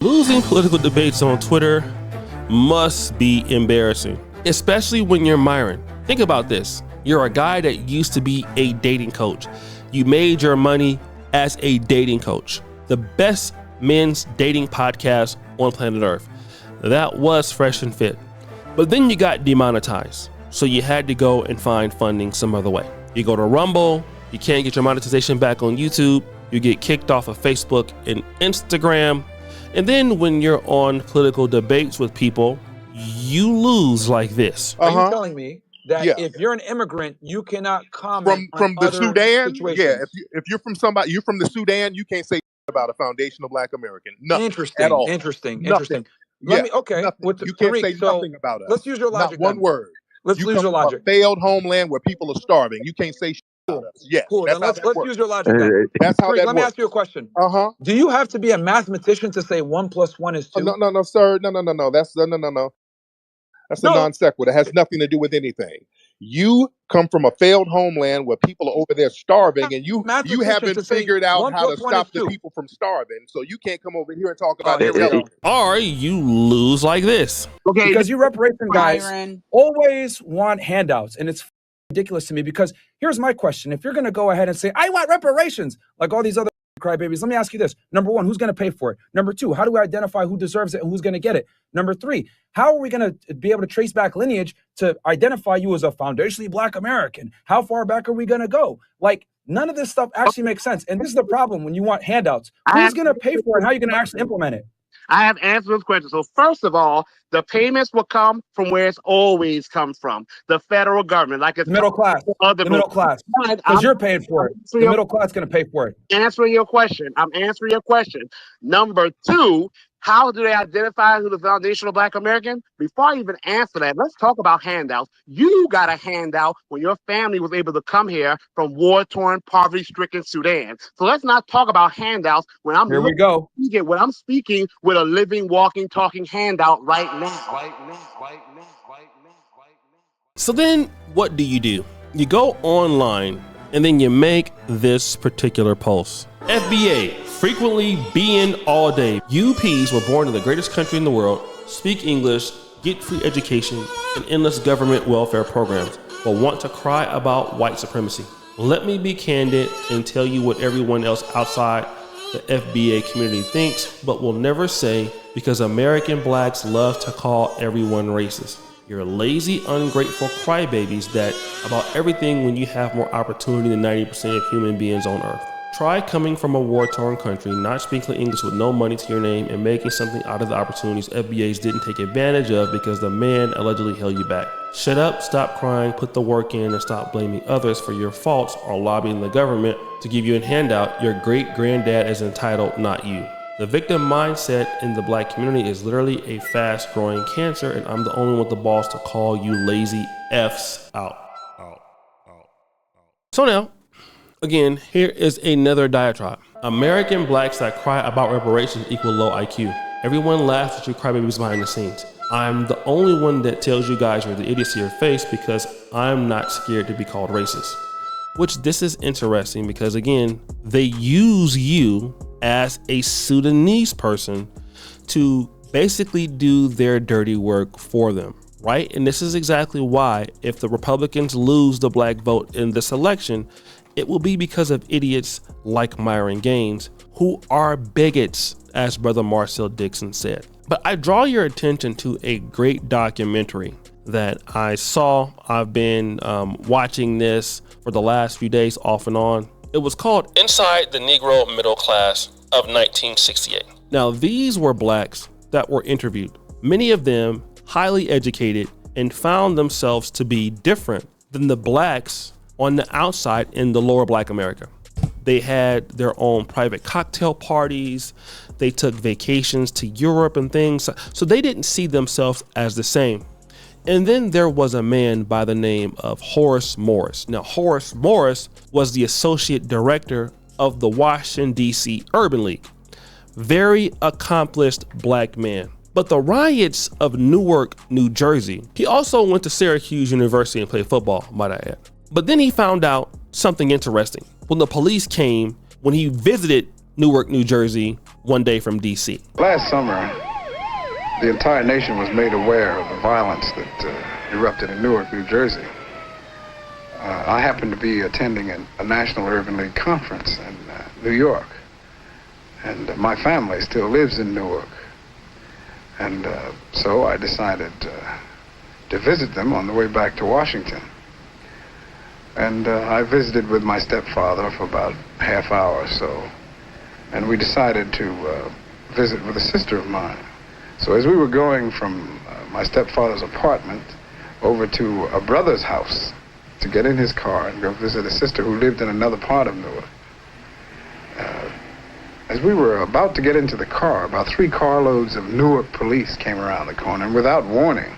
Losing political debates on Twitter must be embarrassing, especially when you're Myron. Think about this. You're a guy that used to be a dating coach. You made your money as a dating coach. The best men's dating podcast on planet Earth. That was Fresh and Fit. But then you got demonetized. So you had to go and find funding some other way. You go to Rumble, you can't get your monetization back on YouTube, you get kicked off of Facebook and Instagram. And then when you're on political debates with people, you lose like this. Are you telling me that if you're an immigrant, you cannot comment from the Sudan? Situations? Yeah, if you're from you're from the Sudan, you can't say about a foundational Black American. Nothing interesting, at all. Interesting. Nothing. Let me you can't say nothing about us. Let's use your logic. Not one word. Let's use your logic. A failed homeland where people are starving. You can't say about us. Yes. Cool. Then let's use your logic. Then. That's how that works. Let me ask you a question. Do you have to be a mathematician to say 1 + 1 is 2? No, sir. No. That's no. That's a non sequitur. It has nothing to do with anything. You come from a failed homeland where people are over there starving, and you haven't figured out how to stop the people from starving. So you can't come over here and talk about it. Or you lose like this. Okay, because you reparation guys always want handouts, and it's ridiculous to me because here's my question. If you're going to go ahead and say, I want reparations, like all these other crybabies, let me ask you this. Number one, who's going to pay for it? Number two, how do we identify who deserves it and who's going to get it? Number three, how are we going to be able to trace back lineage to identify you as a foundationally Black American? How far back are we going to go? Like, none of this stuff actually makes sense. And this is the problem when you want handouts. Who's going to pay for it? How are you going to actually implement it? I have answered those questions. So first of all, the payments will come from where it's always come from, the federal government, like it's middle class. The middle class, because you're paying for it. The middle class is going to pay for it. I'm answering your question. Number two, how do they identify who the foundational Black American? Before I even answer that, let's talk about handouts. You got a handout when your family was able to come here from war-torn, poverty-stricken Sudan. So let's not talk about handouts when I'm speaking with a living, walking, talking handout right now. So then what do? You go online and then you make this particular post. FBA, frequently being all day. UPs were born in the greatest country in the world, speak English, get free education, and endless government welfare programs, but want to cry about white supremacy. Let me be candid and tell you what everyone else outside the FBA community thinks, but will never say because American Blacks love to call everyone racist. You're lazy, ungrateful crybabies that about everything when you have more opportunity than 90% of human beings on Earth. Try coming from a war-torn country, not speaking English with no money to your name, and making something out of the opportunities FBAs didn't take advantage of because the man allegedly held you back. Shut up, stop crying, put the work in, and stop blaming others for your faults or lobbying the government to give you a handout. Your great-granddad is entitled, not you. The victim mindset in the Black community is literally a fast-growing cancer, and I'm the only one with the balls to call you lazy Fs out. So now, again, here is another diatribe. American Blacks that cry about reparations equal low IQ. Everyone laughs at you crybabies behind the scenes. I'm the only one that tells you guys you're the idiots to your face because I'm not scared to be called racist. Which this is interesting because, again, they use you as a Sudanese person to basically do their dirty work for them, right? And this is exactly why if the Republicans lose the Black vote in this election, it will be because of idiots like Myron Gaines, who are bigots, as Brother Marcel Dixon said. But I draw your attention to a great documentary that I saw. I've been watching this for the last few days off and on. It was called Inside the Negro Middle Class of 1968. Now, these were Blacks that were interviewed, many of them highly educated and found themselves to be different than the Blacks on the outside in the lower Black America. They had their own private cocktail parties. They took vacations to Europe and things. So they didn't see themselves as the same. And then there was a man by the name of Horace Morris. Now, Horace Morris was the associate director of the Washington, D.C. Urban League. Very accomplished Black man. But the riots of Newark, New Jersey, he also went to Syracuse University and played football, might I add. But then he found out something interesting. When the police came, when he visited Newark, New Jersey, one day from DC. Last summer, the entire nation was made aware of the violence that erupted in Newark, New Jersey. I happened to be attending a National Urban League conference in New York, and my family still lives in Newark. And so I decided to visit them on the way back to Washington. And I visited with my stepfather for about a half hour or so. And we decided to visit with a sister of mine. So as we were going from my stepfather's apartment over to a brother's house to get in his car and go visit a sister who lived in another part of Newark, as we were about to get into the car, about 3 carloads of Newark police came around the corner, and without warning,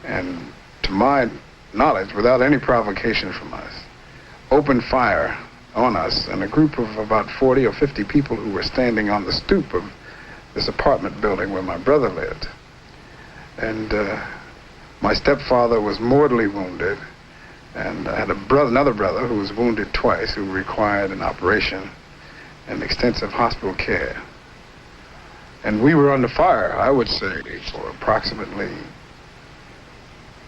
and to my knowledge, without any provocation from us, opened fire on us and a group of about 40 or 50 people who were standing on the stoop of this apartment building where my brother lived. And my stepfather was mortally wounded, and I had another brother who was wounded twice, who required an operation and extensive hospital care. And we were under fire, I would say, for approximately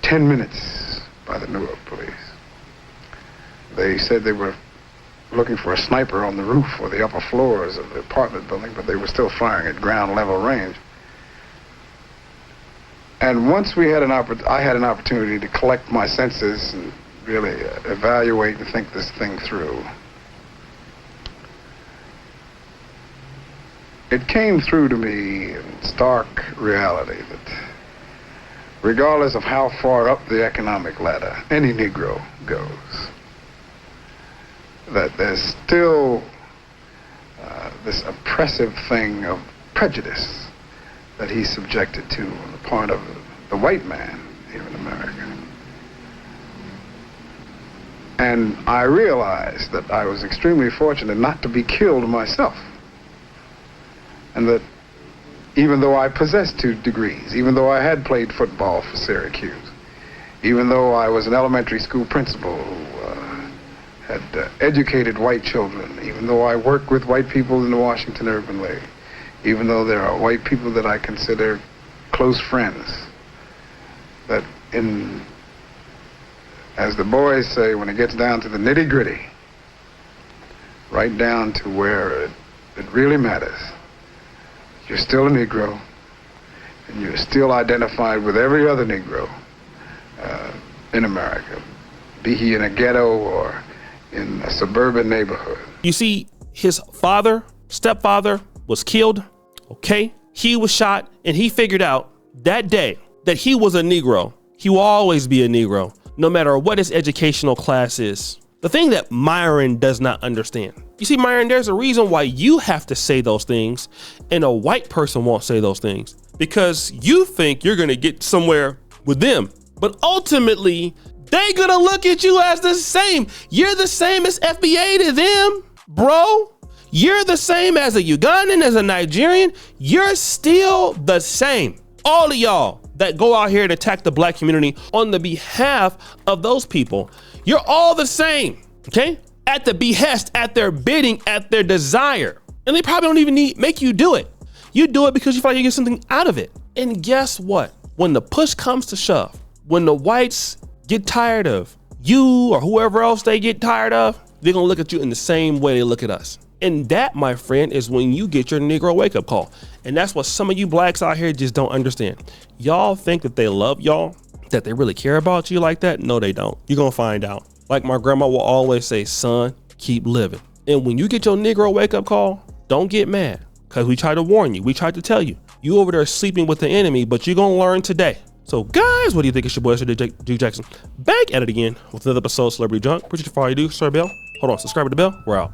10 minutes by the Newark police. They said they were looking for a sniper on the roof or the upper floors of the apartment building, but they were still firing at ground level range. And once we had I had an opportunity to collect my senses and really evaluate and think this thing through. It came through to me in stark reality that regardless of how far up the economic ladder any Negro goes, that there's still this oppressive thing of prejudice that he's subjected to on the part of the white man here in America. And I realized that I was extremely fortunate not to be killed myself. And that even though I possessed 2 degrees, even though I had played football for Syracuse, even though I was an elementary school principal who had educated white children, even though I worked with white people in the Washington Urban League, even though there are white people that I consider close friends, that as the boys say, when it gets down to the nitty-gritty, right down to where it really matters, you're still a Negro, and you're still identified with every other Negro in America, be he in a ghetto or in a suburban neighborhood. You see, his stepfather was killed, okay? He was shot, and he figured out that day that he was a Negro. He will always be a Negro, no matter what his educational class is. The thing that Myron does not understand. You see, Myron, there's a reason why you have to say those things and a white person won't say those things, because you think you're gonna get somewhere with them. But ultimately, they gonna look at you as the same. You're the same as FBA to them, bro. You're the same as a Ugandan, as a Nigerian. You're still the same. All of y'all that go out here and attack the black community on the behalf of those people, you're all the same, okay? At the behest, at their bidding, at their desire. And they probably don't even make you do it. You do it because you feel like you get something out of it. And guess what? When the push comes to shove, when the whites get tired of you or whoever else they get tired of, they're gonna look at you in the same way they look at us. And that, my friend, is when you get your Negro wake-up call. And that's what some of you blacks out here just don't understand. Y'all think that they love y'all, that they really care about you like that? No, they don't. You're gonna find out. Like my grandma will always say, son, keep living. And when you get your Negro wake-up call, don't get mad, because we tried to warn you. We tried to tell you. You over there sleeping with the enemy, but you're gonna learn today. So guys, what do you think? It's your boy, Sir Duke Jackson, back at it again with another episode of Celebrity Junk. Appreciate you for all you do, Sir Bell. Hold on, subscribe to the bell. We're out.